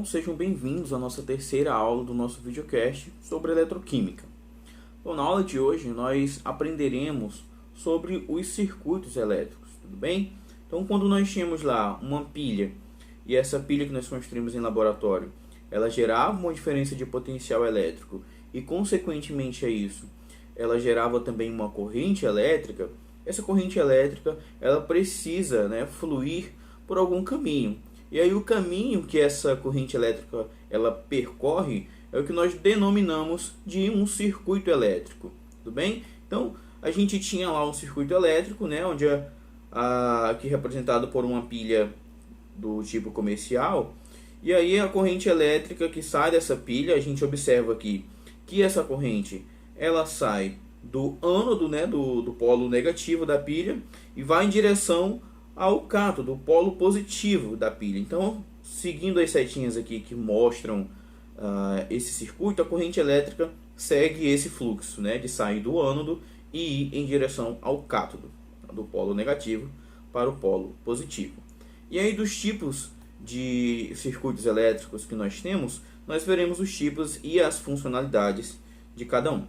sejam bem-vindos à nossa terceira aula do nosso videocast sobre eletroquímica. Bom, na aula de hoje nós aprenderemos sobre os circuitos elétricos, tudo bem? Então, quando nós tínhamos lá uma pilha, e essa pilha que nós construímos em laboratório, ela gerava uma diferença de potencial elétrico, e consequentemente a isso, ela gerava também uma corrente elétrica. Essa corrente elétrica, ela precisa, fluir por algum caminho. E aí o caminho que essa corrente elétrica ela percorre é o que nós denominamos de um circuito elétrico, tudo bem? Então a gente tinha lá um circuito elétrico, onde aqui representado por uma pilha do tipo comercial, e aí a corrente elétrica que sai dessa pilha, a gente observa aqui que essa corrente ela sai do ânodo, do polo negativo da pilha, e vai em direção ao cátodo, o polo positivo da pilha. Então, seguindo as setinhas aqui que mostram esse circuito, a corrente elétrica segue esse fluxo, de sair do ânodo e ir em direção ao cátodo, do polo negativo para o polo positivo. E aí, dos tipos de circuitos elétricos que nós temos, nós veremos os tipos e as funcionalidades de cada um.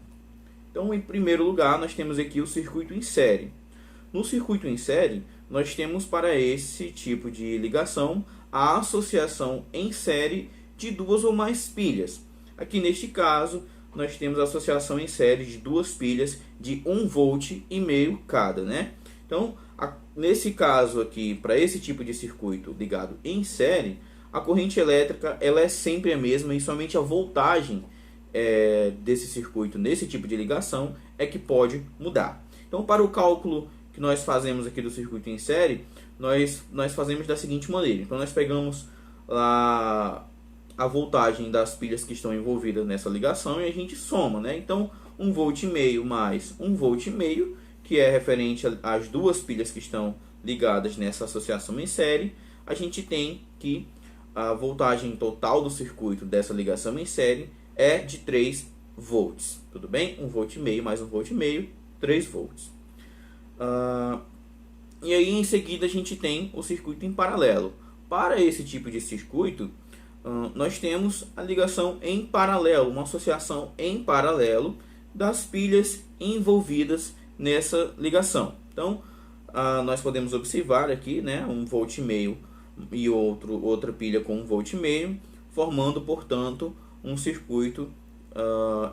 Então, em primeiro lugar, nós temos aqui o circuito em série. No circuito em série, nós temos para esse tipo de ligação a associação em série de duas ou mais pilhas. Aqui neste caso, nós temos a associação em série de duas pilhas de 1,5 volt cada, Então, nesse caso aqui, para esse tipo de circuito ligado em série, a corrente elétrica ela é sempre a mesma e somente a voltagem desse circuito nesse tipo de ligação é que pode mudar. Então, para o cálculo que nós fazemos aqui do circuito em série, nós fazemos da seguinte maneira. Então, nós pegamos a voltagem das pilhas que estão envolvidas nessa ligação e a gente soma, Então, 1,5 volt mais 1,5 volt, que é referente às duas pilhas que estão ligadas nessa associação em série, a gente tem que a voltagem total do circuito dessa ligação em série é de 3 volts, tudo bem? 1,5 volt mais 1,5 volt, 3 volts. E aí em seguida a gente tem o circuito em paralelo. Para esse tipo de circuito, nós temos a ligação em paralelo, uma associação em paralelo das pilhas envolvidas nessa ligação. Então, nós podemos observar aqui, 1,5 volt e outra pilha com 1,5 volt, formando, portanto, um circuito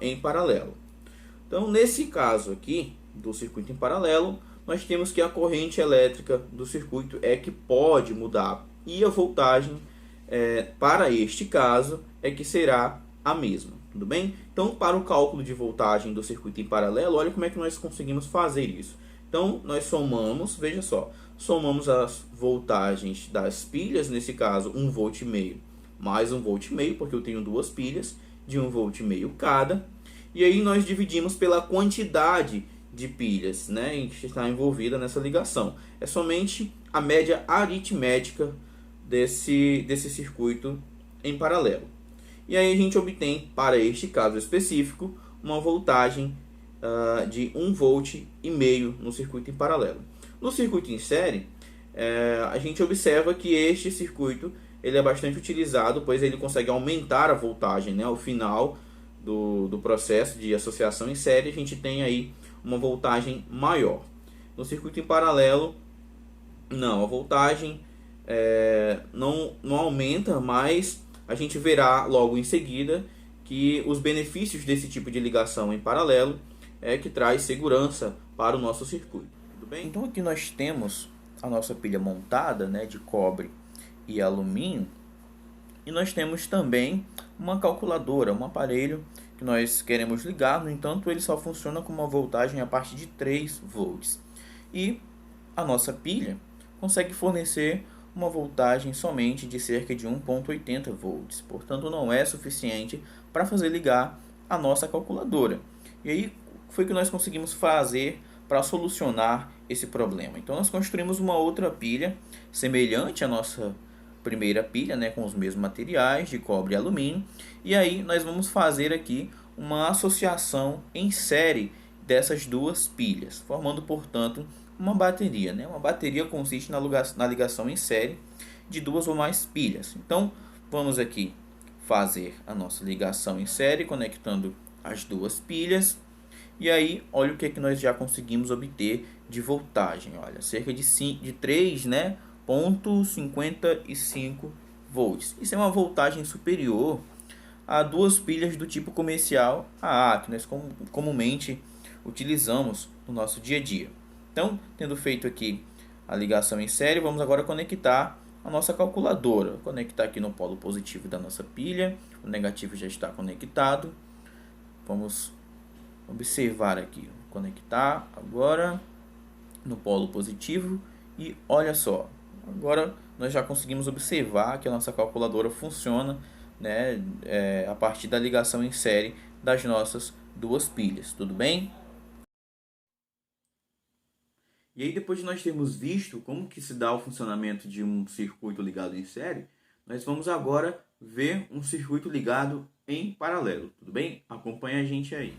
em paralelo. Então, nesse caso aqui, do circuito em paralelo, nós temos que a corrente elétrica do circuito é que pode mudar e a voltagem para este caso é que será a mesma, tudo bem? Então, para o cálculo de voltagem do circuito em paralelo, olha como é que nós conseguimos fazer isso. Então, nós somamos, veja só, somamos as voltagens das pilhas, nesse caso 1,5 volt mais 1,5 volt, porque eu tenho duas pilhas de 1,5 volt cada, e aí nós dividimos pela quantidade de pilhas que está envolvida nessa ligação. É somente a média aritmética desse circuito em paralelo. E aí a gente obtém, para este caso específico, uma voltagem de 1,5 volt no circuito em paralelo. No circuito em série, a gente observa que este circuito ele é bastante utilizado, pois ele consegue aumentar a voltagem. Ao final do processo de associação em série, a gente tem aí uma voltagem maior. No circuito em paralelo, não, a voltagem não aumenta, mas a gente verá logo em seguida que os benefícios desse tipo de ligação em paralelo é que traz segurança para o nosso circuito. Tudo bem? Então aqui nós temos a nossa pilha montada de cobre e alumínio, e nós temos também uma calculadora, um aparelho que nós queremos ligar. No entanto, ele só funciona com uma voltagem a partir de 3 volts. E a nossa pilha consegue fornecer uma voltagem somente de cerca de 1,80 volts. Portanto, não é suficiente para fazer ligar a nossa calculadora. E aí foi o que nós conseguimos fazer para solucionar esse problema. Então, nós construímos uma outra pilha semelhante à nossa primeira pilha, com os mesmos materiais de cobre e alumínio, e aí nós vamos fazer aqui uma associação em série dessas duas pilhas, formando, portanto, uma bateria. Uma bateria consiste na ligação em série de duas ou mais pilhas. Então, vamos aqui fazer a nossa ligação em série, conectando as duas pilhas. E aí, olha o que, que nós já conseguimos obter de voltagem. Olha, cerca de 3, né, 0,55 volts. Isso é uma voltagem superior a duas pilhas do tipo comercial AA, que nós comumente utilizamos no nosso dia a dia. Então, tendo feito aqui a ligação em série, vamos agora conectar a nossa calculadora. Vou conectar aqui no polo positivo da nossa pilha, o negativo já está conectado. Vamos observar aqui, vou conectar agora no polo positivo e olha só, agora nós já conseguimos observar que a nossa calculadora funciona, né, a partir da ligação em série das nossas duas pilhas, tudo bem? E aí, depois de nós termos visto como que se dá o funcionamento de um circuito ligado em série, nós vamos agora ver um circuito ligado em paralelo, tudo bem? Acompanha a gente aí.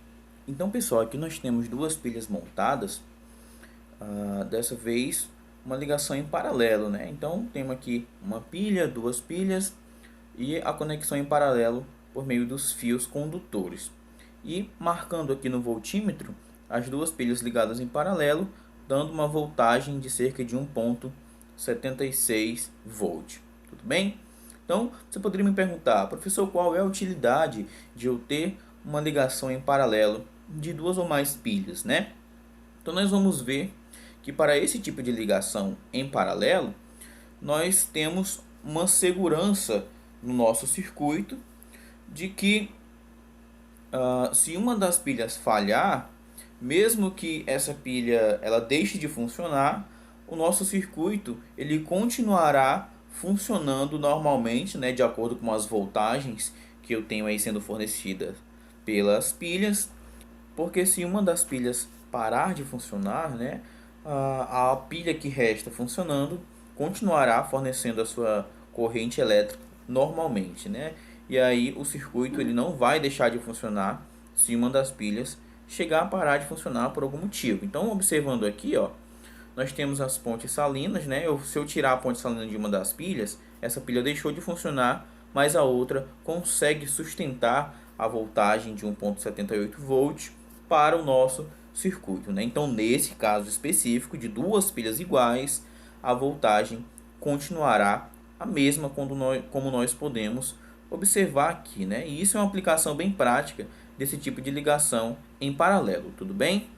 Então, pessoal, aqui nós temos duas pilhas montadas, dessa vez uma ligação em paralelo, né? Então, temos aqui uma pilha, duas pilhas e a conexão em paralelo por meio dos fios condutores. E marcando aqui no voltímetro as duas pilhas ligadas em paralelo, dando uma voltagem de cerca de 1,76 volt. Tudo bem? Então, você poderia me perguntar, professor, qual é a utilidade de eu ter uma ligação em paralelo de duas ou mais pilhas, né? Então, nós vamos ver que para esse tipo de ligação em paralelo, nós temos uma segurança no nosso circuito de que se uma das pilhas falhar, mesmo que essa pilha ela deixe de funcionar, o nosso circuito ele continuará funcionando normalmente, né, de acordo com as voltagens que eu tenho aí sendo fornecidas pelas pilhas, porque se uma das pilhas parar de funcionar, né, a pilha que resta funcionando continuará fornecendo a sua corrente elétrica normalmente, né? E aí o circuito ele não vai deixar de funcionar se uma das pilhas chegar a parar de funcionar por algum motivo. Então, observando aqui, ó, nós temos as pontes salinas, né? Se eu tirar a ponte salina de uma das pilhas, essa pilha deixou de funcionar, mas a outra consegue sustentar a voltagem de 1,78 volts para o nosso circuito, né? Então, nesse caso específico de duas pilhas iguais, a voltagem continuará a mesma como nós podemos observar aqui, né? E isso é uma aplicação bem prática desse tipo de ligação em paralelo, tudo bem?